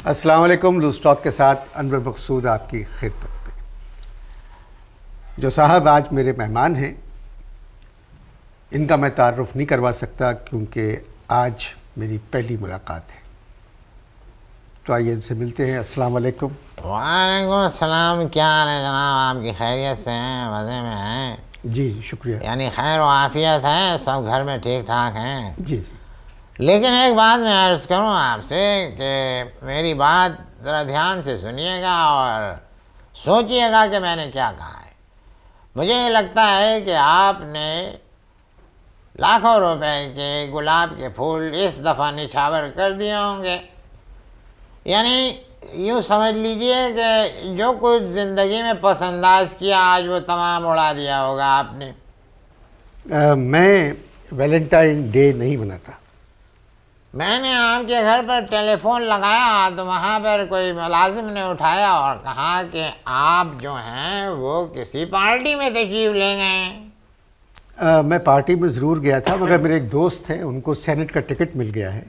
अस्सलाम वालेकुम। Loose talk के साथ अनवर मकसूद आपकी खिदमत में। जो साहब आज मेरे मेहमान हैं, इनका मैं तारुफ़ नहीं करवा सकता क्योंकि आज मेरी पहली मुलाकात है। तो आइए इनसे मिलते हैं। अस्सलाम वालेकुम। वालेकुम अस्सलाम। क्या हाल है जनाब? आपकी खैरियत से हैं? मज़े में हैं? जी शुक्रिया। यानी खैर व आफियत है, सब घर में ठीक ठाक हैं? जी जी। लेकिन एक बात मैं अर्ज़ करूं आपसे कि मेरी बात ज़रा ध्यान से सुनिएगा और सोचिएगा कि मैंने क्या कहा है। मुझे लगता है कि आपने लाखों रुपए के गुलाब के फूल इस दफ़ा निछावर कर दिए होंगे। यानी यूँ समझ लीजिए कि जो कुछ ज़िंदगी में पसंदाज किया आज वो तमाम उड़ा दिया होगा आपने। मैं वैलेंटाइन डे नहीं मनाता। मैंने आपके घर पर टेलीफोन लगाया तो वहाँ पर कोई मुलाजिम ने उठाया और कहा कि आप जो हैं वो किसी पार्टी में तशरीफ़ ले गए हैं। मैं पार्टी में ज़रूर गया था, मगर मेरे एक दोस्त हैं, उनको सेनेट का टिकट मिल गया है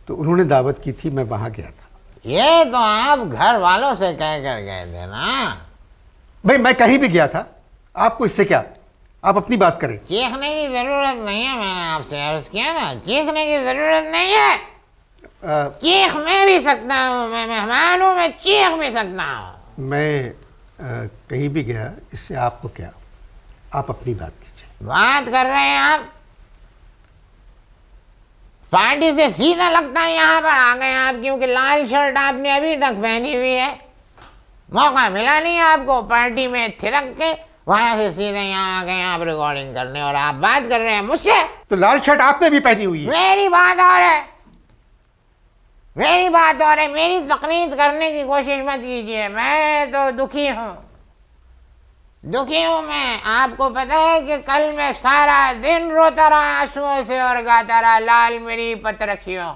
तो उन्होंने दावत की थी, मैं वहाँ गया था। ये तो आप घर वालों से कह कर गए थे ना? भाई मैं कहीं भी गया था, आपको इससे क्या? आप अपनी बात करें। चीखने की ज़रूरत नहीं है, मैंने आपसे अर्ज़ किया ना, चीखने की ज़रूरत नहीं है। चीख मैं भी सकता हूँ, मैं मेहमान हूँ, मैं चीख भी सकता हूँ। मैं कहीं भी गया, इससे आपको क्या? आप अपनी बात कीजिए। बात कर रहे हैं आप? पार्टी से सीधा लगता है यहाँ पर आ गए आप, क्योंकि लाल शर्ट आपने अभी तक पहनी हुई है। मौका मिला नहीं आपको पार्टी में थिरक के, वहाँ से सीधे यहाँ आ गए आप रिकॉर्डिंग करने और आप बात कर रहे हैं मुझसे। तो लाल शर्ट आपने भी पहनी हुई है। मेरी बात और है, मेरी बात और है। मेरी तकलीफ करने की कोशिश मत कीजिए। मैं तो दुखी हूँ, दुखी हूँ मैं। आपको पता है कि कल मैं सारा दिन रोता रहा आंसुओं से और गाता रहा, लाल मेरी पत रखियो।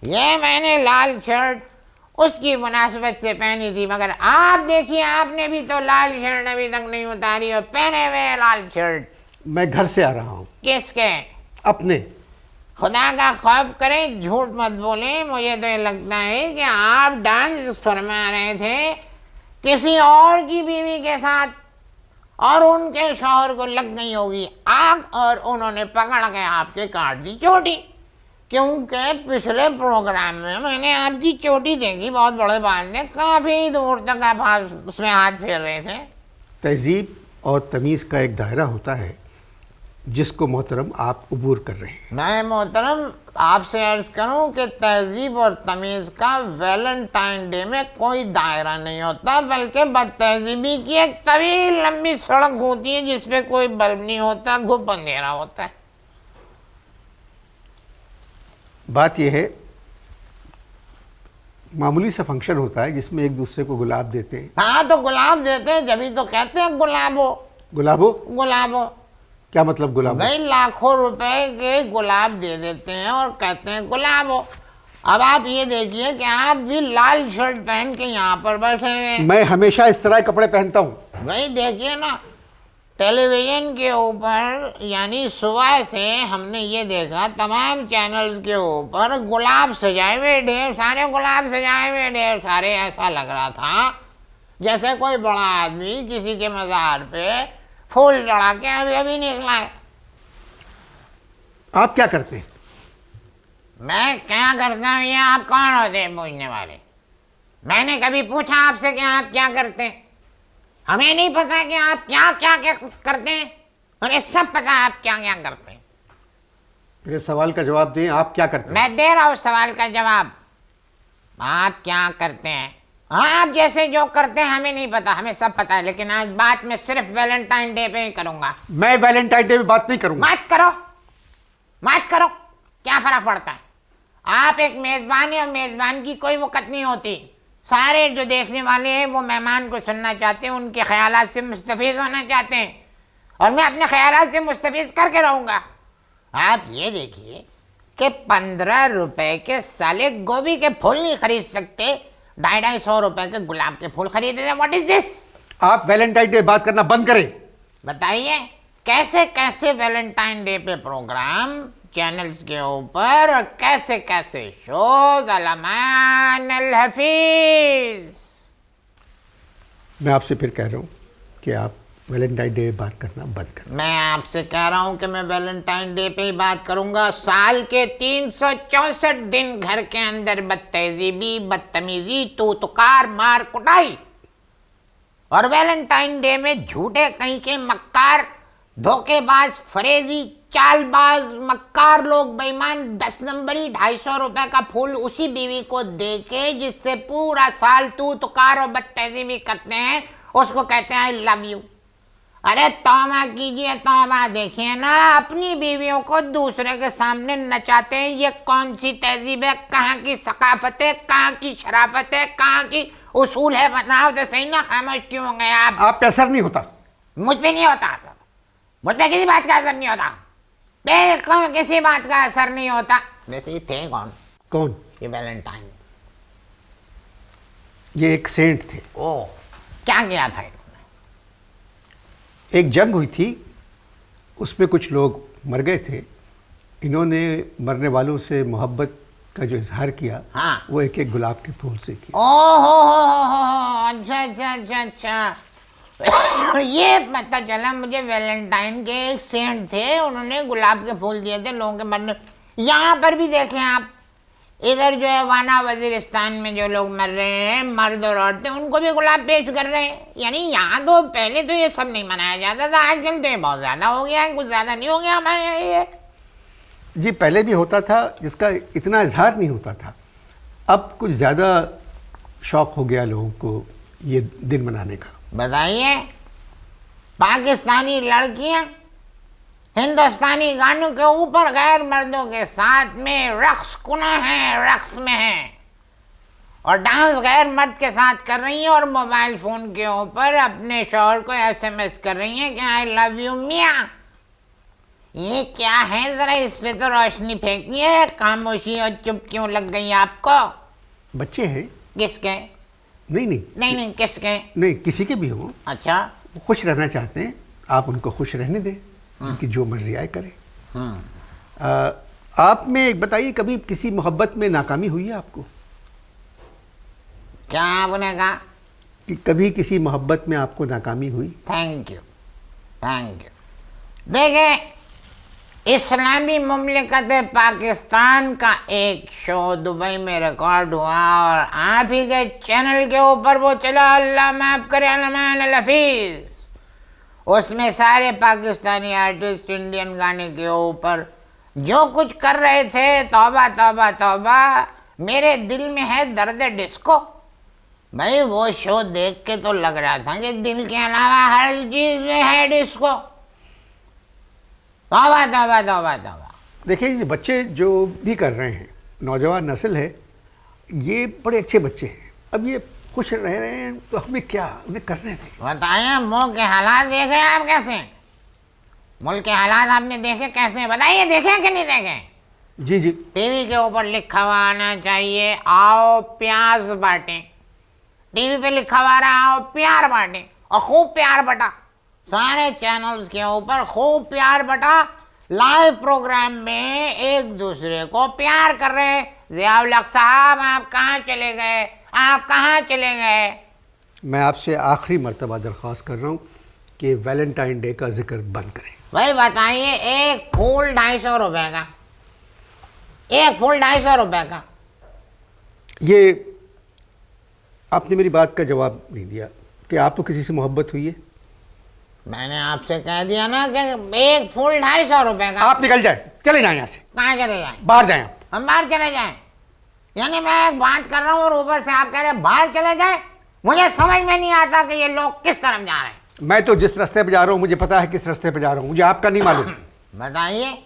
ये मैंने लाल शर्ट उसकी मुनासिबत से पहनी थी, मगर आप देखिए आपने भी तो लाल शर्ट अभी तक नहीं उतारी और पहने हुए लाल शर्ट। मैं घर से आ रहा हूँ। किसके? अपने। खुदा का खौफ करें, झूठ मत बोलें। मुझे तो ये लगता है कि आप डांस फरमा रहे थे किसी और की बीवी के साथ और उनके शौहर को लग गई होगी आग और उन्होंने पकड़ के आपके काट दी चोटी। क्योंकि पिछले प्रोग्राम में मैंने आपकी चोटी देखी, बहुत बड़े बाल ने, काफ़ी दूर तक आप उसमें हाथ फेर रहे थे। तहजीब और तमीज़ का एक दायरा होता है जिसको मोहतरम आप अबूर कर रहे हैं। मैं मोहतरम आपसे अर्ज करूं कि तहजीब और तमीज़ का वैलेंटाइन डे में कोई दायरा नहीं होता, बल्कि बदतहजीबी की एक तवील लंबी सड़क होती है जिसपे कोई बल्ब नहीं होता, घुप अंधेरा होता है। बात यह है, मामूली सा फंक्शन होता है जिसमें एक दूसरे को गुलाब देते हैं। हाँ तो गुलाब देते हैं, जब ही तो कहते हैं गुलाबो। गुलाबो? गुलाबो क्या मतलब गुलाबो? भाई लाखों रुपए के गुलाब दे देते हैं और कहते हैं गुलाबो। अब आप ये देखिए कि आप भी लाल शर्ट पहन के यहाँ पर बैठे हैं। मैं हमेशा इस तरह के कपड़े पहनता हूँ। भाई देखिए ना, टेलीविज़न के ऊपर यानी सुबह से हमने ये देखा तमाम चैनल्स के ऊपर गुलाब सजाए हुए, ढेर सारे गुलाब सजाए हुए, ढेर सारे। ऐसा लग रहा था जैसे कोई बड़ा आदमी किसी के मज़ार पे फूल चढ़ा के अभी अभी निकला है। आप क्या करते हैं? मैं क्या करता हूँ ये आप कौन होते हैं पूछने वाले? मैंने कभी पूछा आपसे कि आप क्या करते हैं? हमें नहीं पता कि आप क्या क्या क्या करते हैं, हमें सब पता आप क्या क्या करते हैं। मेरे सवाल का जवाब दें, आप क्या करते हैं? मैं दे रहा हूँ सवाल का जवाब। आप क्या करते हैं? हाँ, आप जैसे जो करते हैं हमें नहीं पता, हमें सब पता है, लेकिन आज बात मैं सिर्फ वैलेंटाइन डे पे ही करूँगा। मैं वैलेंटाइन डे पे बात नहीं करूँगा। मत करो, मत करो, क्या फ़र्क पड़ता है? आप एक मेज़बान है और मेज़बान की कोई वक़्त नहीं होती। सारे जो देखने वाले हैं वो मेहमान को सुनना चाहते हैं, उनके ख्यालात से मुस्तफ़ीज़ होना चाहते हैं और मैं अपने ख्यालात से मुस्तफ़ीज़ करके रहूँगा। आप ये देखिए कि 15 रुपए के साले गोभी के फूल नहीं खरीद सकते, 250 रुपए के गुलाब के फूल खरीद रहे हैं। What is this? आप वैलेंटाइन डे बात करना बंद करें। बताइए कैसे कैसे वैलेंटाइन डे पे प्रोग्राम चैनल्स के ऊपर, और कैसे कैसे शोज। अलमान अल हफीज। मैं आपसे फिर कह रहा हूँ कि आप वैलेंटाइन डे बात करना बंद करें। मैं आपसे कह रहा हूं कि मैं वैलेंटाइन डे पे ही बात करूंगा। साल के 364 दिन घर के अंदर बदतहजीबी, बदतमीजी, तू तुकार, मार कुटाई, और वैलेंटाइन डे में झूठे कहीं के मक्कार, धोखेबाज, फरेजी, चालबाज, मक्कार लोग, बेईमान, 10 नंबरी 250 रुपए का फूल उसी बीवी को दे के जिससे पूरा साल तू तुकार और बदतहजीबी करते हैं, उसको कहते हैं आई लव यू। अरे तौबा कीजिए, तौबा। देखिए ना, अपनी बीवियों को दूसरे के सामने नचाते हैं। ये कौन सी तहजीब है? कहाँ की सकाफत है? कहाँ की शराफत है? कहाँ की उसूल है? बताओ तो सही ना। खामोश क्यों हो गए आप पे असर नहीं होता? मुझ पे नहीं होता असर। मुझ पे किसी बात का असर नहीं होता। बिल्कुल किसी बात का असर नहीं होता। वैसे ये थे कौन? कौन? ये वैलेंटाइन। ये एक सेंट थे। ओह, क्या किया था? एक जंग हुई थी, उसमें कुछ लोग मर गए थे। इन्होंने मरने वालों से मोहब्बत का जो इजहार किया, हाँ। वो एक एक गुलाब के फूल से किया। ओहो, अच्छा अच्छा अच्छा अच्छा। ये पता चला मुझे। वैलेंटाइन के एक सेंट थे, उन्होंने गुलाब के फूल दिए थे लोगों के मरने। यहाँ पर भी देखें आप, इधर जो है वाना वजीरिस्तान में जो लोग मर रहे हैं, मर्द और औरतें, उनको भी गुलाब पेश कर रहे हैं। यानी यहाँ तो पहले तो ये सब नहीं मनाया जाता था, आजकल तो ये बहुत ज़्यादा हो गया है। कुछ ज़्यादा नहीं हो गया हमारे यहाँ ये? जी, पहले भी होता था, जिसका इतना इजहार नहीं होता था। अब कुछ ज़्यादा शौक हो गया लोगों को ये दिन मनाने का। बताइए, पाकिस्तानी लड़कियाँ हिंदुस्तानी गानों के ऊपर गैर मर्दों के साथ में रक्स कुना है, रक्स में है, और डांस गैर मर्द के साथ कर रही हैं, और मोबाइल फ़ोन के ऊपर अपने शौहर को SMS कर रही हैं कि आई लव यू मियाँ। ये क्या है? ज़रा इस पे तो रोशनी फेंकनी है। खामोशी और चुप क्यों लग गई आपको? बच्चे हैं। किसके? नहीं, किसके? नहीं, किसी के भी हों। अच्छा। वो खुश रहना चाहते हैं, आप उनको खुश रहने दें, उनकी जो मर्जी आए करें। आप में एक बताइए, कभी किसी मोहब्बत में नाकामी हुई है आपको? क्या आपने कहा? कि कभी किसी मोहब्बत में आपको नाकामी हुई? Thank you, thank you. देखें, इस्लामी मुमलिकत पाकिस्तान का एक शो दुबई में रिकॉर्ड हुआ, और आप ही के चैनल के ऊपर वो चला, अल्लाह माफ़ करे, अलमान अल हफीज़। उसमें सारे पाकिस्तानी आर्टिस्ट इंडियन गाने के ऊपर जो कुछ कर रहे थे, तौबा तौबा तौबा, मेरे दिल में है दर्द डिस्को। भाई वो शो देख के तो लग रहा था कि दिल के अलावा हर चीज़ में है डिस्को। तौबा तौबा तौबा तौबा। देखिए, ये बच्चे जो भी कर रहे हैं, नौजवान नस्ल है, ये बड़े अच्छे बच्चे हैं। अब ये खुश रह रहे हैं तो हमें क्या, उन्हें करने दें। बताइए, मुल्क के हालात देख रहे हैं आप कैसे? मुल्क के हालात आपने देखे कैसे? बताइए, देखे कि नहीं देखे? जी जी। टीवी के ऊपर लिखा हुआ आना चाहिए, आओ प्याज बांटें। टीवी पे लिखा हुआ रहा, आओ प्यार बांटें, और खूब प्यार बटा। सारे चैनल्स के ऊपर खूब प्यार बटा। लाइव प्रोग्राम में एक दूसरे को प्यार कर रहे हैं। ज़ियाउल हक साहब, आप कहाँ चले गए? आप कहाँ चले गए? मैं आपसे आखिरी मर्तबा दरख्वास्त कर रहा हूँ कि वैलेंटाइन डे का जिक्र बंद करें। भाई बताइए, एक फूल 250 रुपए का, एक फूल 250 रुपए का। ये आपने मेरी बात का जवाब नहीं दिया कि आपको किसी से मोहब्बत हुई है? मैंने आपसे कह दिया ना कि एक फूल 250 रुपए का। आप निकल जाए, चले जाए यहाँ से। कहाँ चले जाएं? बाहर जाएं आप। हम बाहर चले जाएं? यानी मैं एक बात कर रहा हूँ और ऊपर से आप कह रहे हैं बाहर चले जाएं? मुझे समझ में नहीं आता कि ये लोग किस तरफ जा रहे हैं। मैं तो जिस रास्ते पे जा रहा हूँ, मुझे पता है किस रास्ते पे जा रहा हूँ, मुझे आपका नहीं मालूम। बताइए,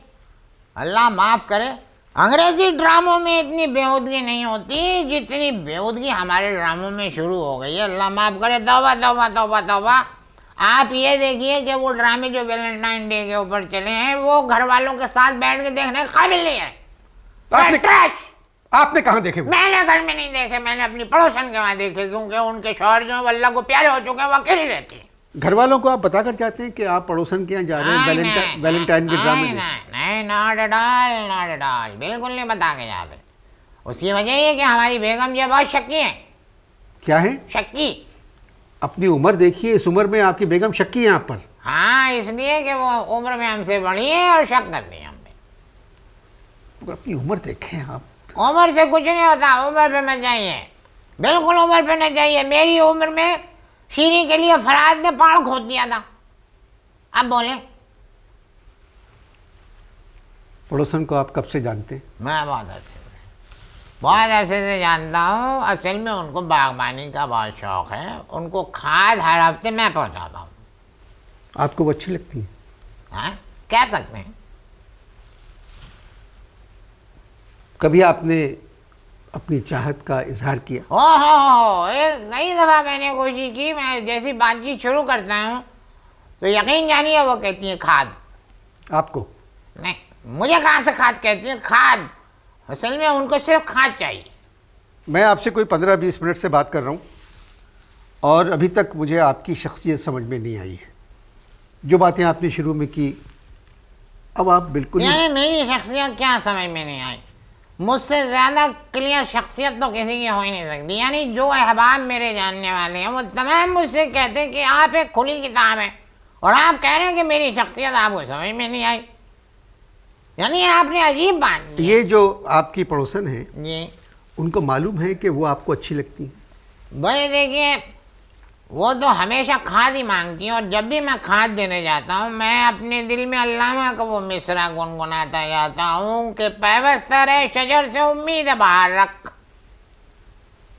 अल्लाह माफ़ करे, अंग्रेजी ड्रामों में इतनी बेहूदगी नहीं होती जितनी बेहूदगी हमारे ड्रामों में शुरू हो गई है। अल्लाह माफ़ करे। तौबा तौबा तौबा तौबा। आप ये देखिए कि वो ड्रामे जो वैलेंटाइन डे के ऊपर चले हैं, वो घर वालों के साथ बैठ के देखने के काबिल नहीं है। आपने कहाँ देखे वो? मैंने घर में नहीं देखे, मैंने अपनी पड़ोसन के वहाँ देखे, क्योंकि उनके शौहर जो अल्लाह को प्यारे हो चुके हैं, वो अकेली रहती है। घर वालों को आप बताकर चाहते हैं कि आप पड़ोसन के यहाँ जा रहे हैं वैलेंटाइन के ड्रामे? नहीं, not at all, not at all, बिल्कुल नहीं बता के जाते। उसकी वजह ये कि हमारी बेगम जो बहुत शक्की है। क्या है? शक्की। अपनी उम्र देखिए, इस उम्र में आपकी बेगम शक्की है आप पर। हाँ, इसलिए कि वो उम्र में हमसे बड़ी है और शक करती है हम पे। तो अपनी उम्र देखें आप। उम्र से कुछ नहीं होता, उम्र पे मत जाइए, बिल्कुल उम्र पे न जाइए। मेरी उम्र में शीरी के लिए फराज ने पहाड़ खोद दिया था। अब बोले। पड़ोसन को आप कब से जानते हैं? मैं बहुत अरसे से जानता हूँ। असल में उनको बागबानी का बहुत शौक है। उनको खाद हर हफ्ते मैं पहुँचाता हूँ। आपको वो अच्छी लगती है? हाँ, कह सकते हैं। कभी आपने अपनी चाहत का इजहार किया? हो, कई दफ़ा मैंने कोशिश की। मैं जैसी बातचीत शुरू करता हूँ तो यकीन जानिए वो कहती है खाद। आपको? नहीं, मुझे कहाँ से खाद कहती है? खाद। असल में उनको सिर्फ खाद चाहिए। मैं आपसे कोई 15-20 मिनट से बात कर रहा हूँ और अभी तक मुझे आपकी शख्सियत समझ में नहीं आई है। जो बातें आपने शुरू में की, अब आप बिल्कुल यानी मेरी शख्सियत क्या समझ में नहीं आई? मुझसे ज़्यादा क्लियर शख्सियत तो किसी की हो ही नहीं सकती। यानी जो अहबाब मेरे जानने वाले हैं वो तमाम मुझसे कहते हैं कि आप एक खुली किताब है, और आप कह रहे हैं कि मेरी शख्सियत आपको समझ में नहीं आई। यानी आपने अजीब बात की। ये जो आपकी पड़ोसन है जी, उनको मालूम है कि वो आपको अच्छी लगती है? भाई देखिए, वो तो हमेशा खाद ही मांगती है, और जब भी मैं खाद देने जाता हूँ मैं अपने दिल में अल्लामा का वो मिसरा गुनगुनाता जाता हूँ कि पैवस्तर है शजर से उम्मीद बाहर रख।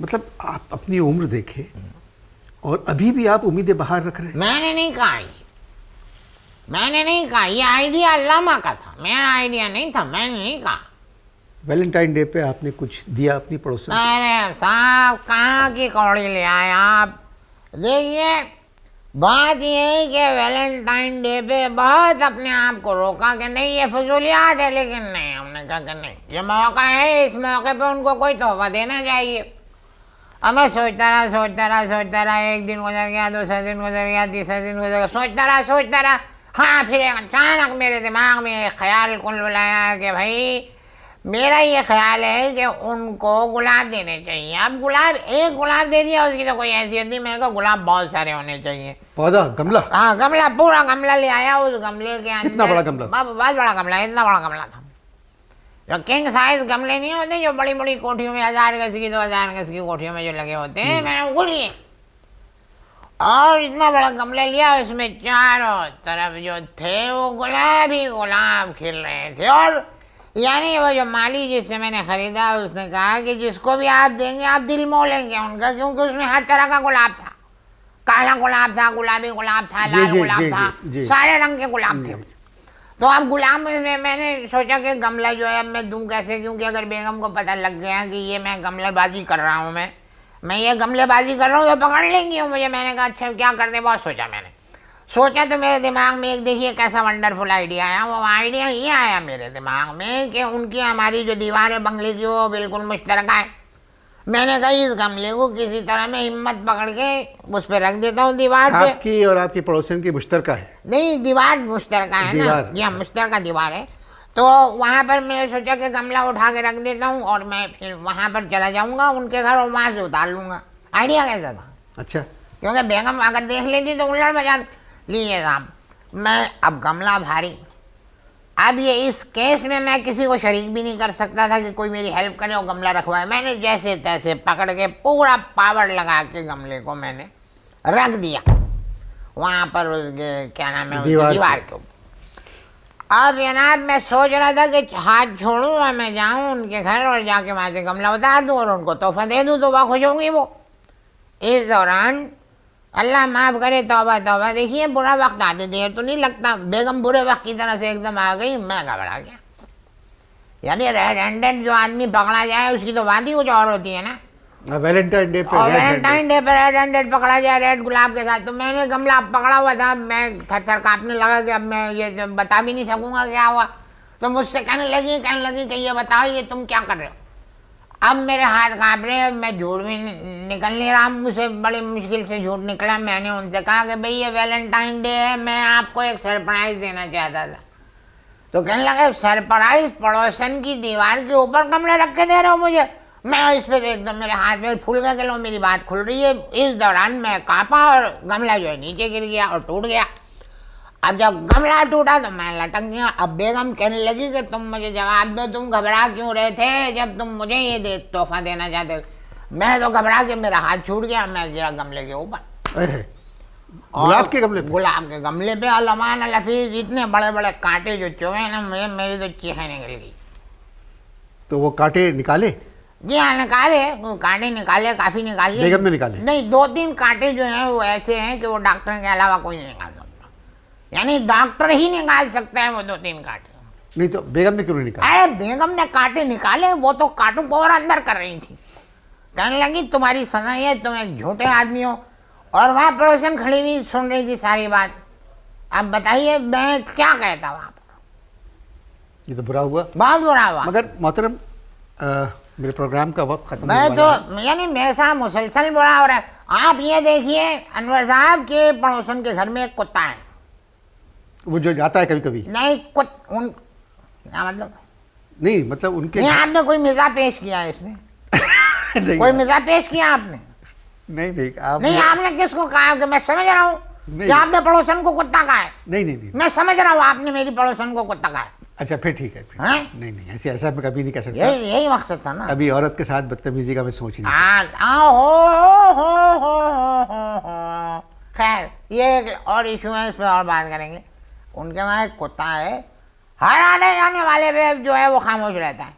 मतलब आप अपनी उम्र देखें और अभी भी आप उम्मीदें बाहर रख रहे हैं। मैंने नहीं कहा ये आइडिया अल्लामा का था, मेरा आइडिया नहीं था। मैंने नहीं कहा। वैलेंटाइन डे पे आपने कुछ दिया अपनी पड़ोसन को? अरे साहब, कहाँ की कौड़ी ले आए आप। देखिए, बात ये है कि वैलेंटाइन डे पे बहुत अपने आप को रोका कि नहीं ये फजूलियात है, लेकिन नहीं, हमने कहा कि नहीं, ये मौका है, इस मौके पे उनको कोई तोहफा देना चाहिए। अब मैं सोचता रहा। एक दिन गुजर गया, दूसरा दिन गुजर गया, तीसरा दिन गुजर गया, सोचता रहा। हाँ, फिर अचानक मेरे दिमाग में एक ख्याल कुल आया कि भाई मेरा ये ख्याल है कि उनको गुलाब देने चाहिए। अब एक गुलाब दे दिया, उसकी तो कोई हैसियत नहीं। मैंने कहा गुलाब बहुत सारे होने चाहिए। पौधा, गमला? हाँ, गमला, पूरा गमला ले आया। उस गमले के अंदर कितना बड़ा गमला? बहुत बड़ा गमला, इतना बड़ा गमला था। जो किंग साइज गमले नहीं होते जो बड़ी बड़ी कोठियों में 1000 गज की 2000 गज की कोठियों में जो लगे होते हैं, मैंने वो लिए और इतना बड़ा गमला लिया। उसमें चारों तरफ जो थे वो गुलाब ही गुलाब खिल रहे थे। और यानी वो जो माली जिससे मैंने ख़रीदा उसने कहा कि जिसको भी आप देंगे आप दिल मोह लेंगे उनका, क्योंकि उसमें हर तरह का गुलाब था। काला गुलाब था, गुलाबी गुलाब था, लाल गुलाब था, सारे रंग के गुलाब थे। तो अब गुलाब में मैंने सोचा कि गमला जो है अब मैं दूं कैसे, क्योंकि अगर बेगम को पता लग गया कि ये मैं गमलेबाजी कर रहा हूँ, मैं ये गमलेबाजी कर रहा हूँ तो पकड़ लेंगी मुझे। मैंने कहा अच्छा क्या करते, बहुत सोचा तो मेरे दिमाग में एक देखिए कैसा वंडरफुल आइडिया आया। वो आइडिया ये आया मेरे दिमाग में कि उनकी हमारी जो दीवार है बंगले की वो बिल्कुल मुश्तरका है। मैंने कहा इस गमले को किसी तरह मैं हिम्मत पकड़ के उस पर रख देता हूँ दीवार पे। आपकी और आपकी पड़ोसन की मुश्तरका है? नहीं, दीवार मुश्तरका है ना। जी, मुश्तरका दीवार है। तो वहाँ पर मैंने सोचा कि गमला उठा के रख देता हूँ और मैं फिर वहाँ पर चला जाऊँगा उनके घर और वहाँ से उतार लूँगा। आइडिया कैसा था? अच्छा। क्योंकि बेगम अगर देख लेती तो उल्लड़ मचा लीजिए साहब। मैं अब गमला भारी, अब ये इस केस में मैं किसी को शरीक भी नहीं कर सकता था कि कोई मेरी हेल्प करे और गमला रखवाए। मैंने जैसे तैसे पकड़ के पूरा पावर लगा के गमले को मैंने रख दिया वहाँ पर क्या नाम है दीवार के ऊपर। अब जनाब मैं सोच रहा था कि हाथ छोड़ूँ और मैं जाऊँ उनके घर और जाके वहाँ से गमला उतार दूँ और उनको तोहफा दे दूँ तो वह खुश होंगी वो। इस दौरान अल्लाह माफ़ करे, तौबा तौबा, देखिए बुरा वक्त आते देर तो नहीं लगता। बेगम बुरे वक्त की तरह से एकदम आ गई, मैं घबरा गया। यानी रेड हैंडेड जो आदमी पकड़ा जाए उसकी तो बात ही कुछ और होती है ना। वैलेंटाइन डे पे रेड हैंडेड पकड़ा जाए रेड गुलाब के साथ। तो मैंने गमला पकड़ा हुआ था, मैं थर काँपने लगा कि अब मैं ये बता भी नहीं सकूँगा क्या हुआ। तो मुझसे कहने लगी कि ये बताओ ये तुम क्या कर रहे हो। अब मेरे हाथ काँप रहे हैं, मैं झूठ भी निकल नहीं रहा मुझसे, बड़ी मुश्किल से झूठ निकला। मैंने उनसे कहा कि भाई ये वैलेंटाइन डे है, मैं आपको एक सरप्राइज़ देना चाहता था। तो कहने लगे सरप्राइज पड़ोसन की दीवार के ऊपर गमले रख के दे रहे हो मुझे। मैं इस पे एकदम मेरे हाथ में फूल गया कि लो मेरी बात खुल रही है। इस दौरान मैं कांपा और गमला जो है नीचे गिर गया और टूट गया। अब जब गमला टूटा तो मैं लटक गया। अब बेगम कहने लगी कि तुम मुझे जवाब दो, तुम घबरा क्यों रहे थे जब तुम मुझे ये तोहफा देना चाहते थे। मैं तो घबरा के मेरा हाथ छूट गया, मैं गिरा गमले के ऊपर। गुलाब के गमले पे? गुलाब के गमले पे। अलमान लफीज इतने बड़े बड़े कांटे जो चुभे ना मुझे, मेरी तो चीखें निकल गई। तो वो कांटे निकाले? जी हाँ निकाले, वो कांटे निकाले, काफ़ी निकाले। बेगम ने निकाले? नहीं, 2-3 कांटे जो हैं वो ऐसे हैं कि वो डॉक्टर के अलावा कोई नहीं निकाल सकता। यानी डॉक्टर ही निकाल सकता है वो 2-3 कांटे। नहीं तो बेगम ने क्यों नहीं निकाले? अरे बेगम ने कांटे निकाले, वो तो कांटों को और अंदर कर रही थी। कहने लगी तुम्हारी सगाई है, तुम एक झूठे आदमी हो। और वहाँ पड़ोसन खड़ी हुई सुन रही थी सारी बात। अब बताइए मैं क्या कहता वहाँ पर। ये तो बुरा हुआ, बहुत बुरा हुआ। मगर मोहतरम मेरे प्रोग्राम का वक्त खत्म मैं होने तो वाला है। यानी मेरे साथ मुसलसल बुरा हो रहा है। आप ये देखिए अनवर साहब के पड़ोसन के घर में एक कुत्ता है। वो जो जाता है कभी कभी? नहीं क्या मतलब? नहीं मतलब उनके नहीं, आपने कोई मिजाज पेश किया है इसमें? नहीं, कोई मिजाज पेश किया आपने? नहीं आप नहीं, आपने किसको कहा कि मैं समझ रहा हूँ कि आपने पड़ोसन को कुत्ता कहा है। नहीं मैं समझ रहा हूँ आपने मेरी पड़ोसन को कुत्ता कहा है। अच्छा फिर ठीक है फिर। हैं? नहीं ऐसा मैं कभी नहीं कह सकता। यही मकसद था ना। अभी औरत के साथ बदतमीजी का मैं सोच नहीं सकता। खैर ये एक और इशू है, इस पर और बात करेंगे। उनके वहाँ एक कुत्ता है, हर आने जाने वाले पे जो है वो खामोश रहता है।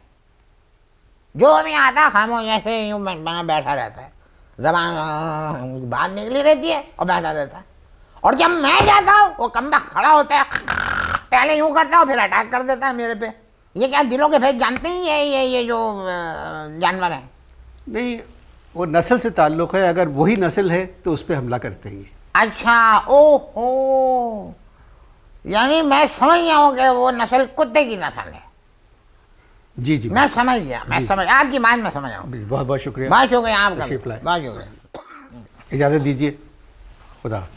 जो भी आता खामोश ऐसे यूँ बना बैठा रहता है, जबान बाहर निकली रहती है और बैठा रहता है। और जब मैं जाता हूँ वो कम्बा खड़ा होता है, पहले यूँ करता है फिर अटैक कर देता है मेरे पे। ये क्या दिलों के भेद जानते ही है ये जो जानवर है? नहीं वो नस्ल से ताल्लुक़ है, अगर वही नस्ल है तो उस पर हमला करते हैं। अच्छा, ओहो, यानी मैं समझ गया हूँ कि वो नस्ल कुत्ते की नस्ल है। जी मैं समझ गया, आपकी बात मैं समझ रहा हूँ। बहुत बहुत शुक्रिया। बहुत शुक्रिया आपका, तशरीफ लाए। बहुत शुक्रिया। इजाज़त दीजिए, खुदा।